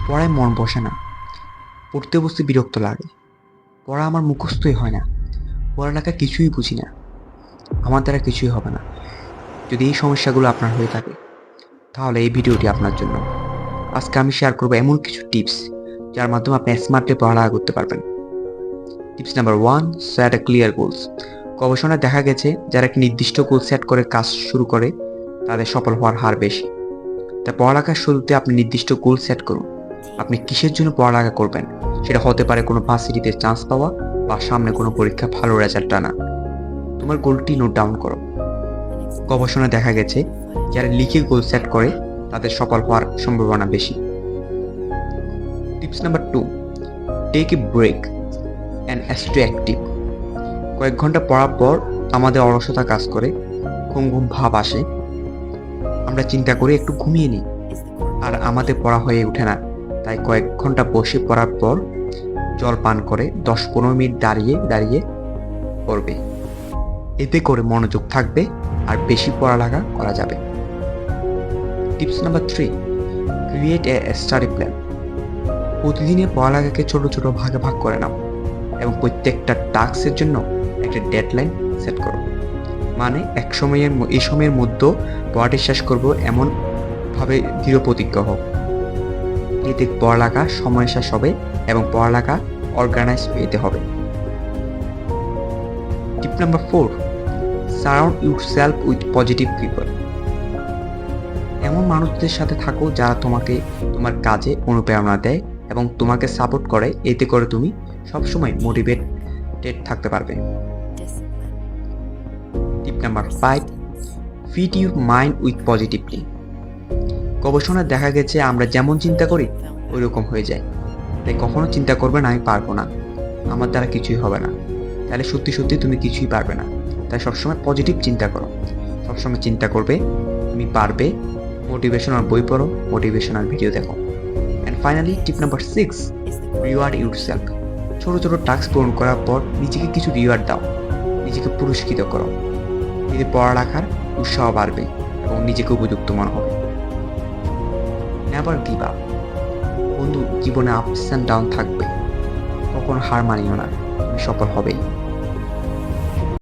পড়ায় মন বসে না, পড়তে বসতে বিরক্ত লাগে, পড়া আমার মুখস্থই হয় না, পড়ালেখা কিছুই বুঝি না, আমার দ্বারা কিছুই হবে না। যদি এই সমস্যাগুলো আপনার হয়ে থাকে তাহলে এই ভিডিওটি আপনার জন্য। আজকে আমি শেয়ার করবো এমন কিছু টিপস যার মাধ্যমে আপনি স্মার্টলি পড়ালেখা করতে পারবেন। টিপস নাম্বার 1, সেট আ ক্লিয়ার গোলস। গবেষণায় দেখা গেছে যারা একটি নির্দিষ্ট গোল সেট করে কাজ শুরু করে তাদের সফল হওয়ার হার বেশি। তাই পড়ালেখার শুরুতে আপনি নির্দিষ্ট গোল সেট করুন। আপনি কিসের জন্য পড়ালেখা করবেন, সেটা হতে পারে কোনো ভার্সিটিতে চান্স পাওয়া বা সামনে কোনো পরীক্ষায় ভালো রেজাল্ট আনা। তোমার গোলটি নোট ডাউন করো। গবেষণায় দেখা গেছে যারা লিখে গোল সেট করে তাদের সফল হওয়ার সম্ভাবনা বেশি। Tips number 2, take a break and stay active. কয়েক ঘন্টা পড়ার পর আমাদের অলসতা কাজ করে, ঘুম ঘুম ভাব আসে, আমরা চিন্তা করি একটু ঘুমিয়ে নিই, আর আমাদের পড়া হয়ে ওঠে না। তাই কয়েক ঘন্টা বসে পড়ার পর জল পান করে 10-15 মিনিট দাঁড়িয়ে দাঁড়িয়ে পড়বে। এতে করে মনোযোগ থাকবে আর বেশি পড়ালেখা করা যাবে। Tips number 3, create a study plan. প্রতিদিনের পড়ালেখাকে ছোট ছোট ভাগে ভাগ করে নাও এবং প্রত্যেকটা টাস্কের জন্য একটা ডেডলাইন সেট করো। মানে এই সময়ের মধ্যে পড়াটি শেষ করব এমন ভাবে দৃঢ় প্রতিজ্ঞ হোক। এতে পড়ালেখা সময় শেষ হবে এবং পড়ালেখা অর্গানাইজ পেতে হবে। টিপ number 4, surround yourself with positive people. এমন মানুষদের সাথে থাকো যারা তোমাকে তোমার কাজে অনুপ্রেরণা দেয় এবং তোমাকে সাপোর্ট করে। এতে করে তুমি সবসময় মোটিভেটেড থাকতে পারবে। Tip number 5, fit your mind with positively. গবেষণায় দেখা গেছে আমরা যেমন চিন্তা করি ওই রকম হয়ে যায়। তাই কখনো চিন্তা করবে না আমি পারবো না, আমার দ্বারা কিছুই হবে না, তাহলে সত্যি সত্যি তুমি কিছুই পারবে না। তাই সবসময় পজিটিভ চিন্তা করো, সবসময় চিন্তা করবে তুমি পারবে। মোটিভেশনাল বই পড়ো, মোটিভেশনাল ভিডিও দেখো। And finally tip number 6, reward yourself. ছোট ছোট টাস্ক পূরণ করার পর নিজেকে কিছু রিওয়ার্ড দাও, নিজেকে পুরস্কৃত করো। এতে পড়ালেখার উৎসাহ বাড়বে এবং নিজেকে উপযুক্ত মনে হবে। Never give up. বন্ধু, জীবনে আপস অ্যান্ড ডাউন থাকবে, কখনো হার মানিও না, তুমি সফল হবেই।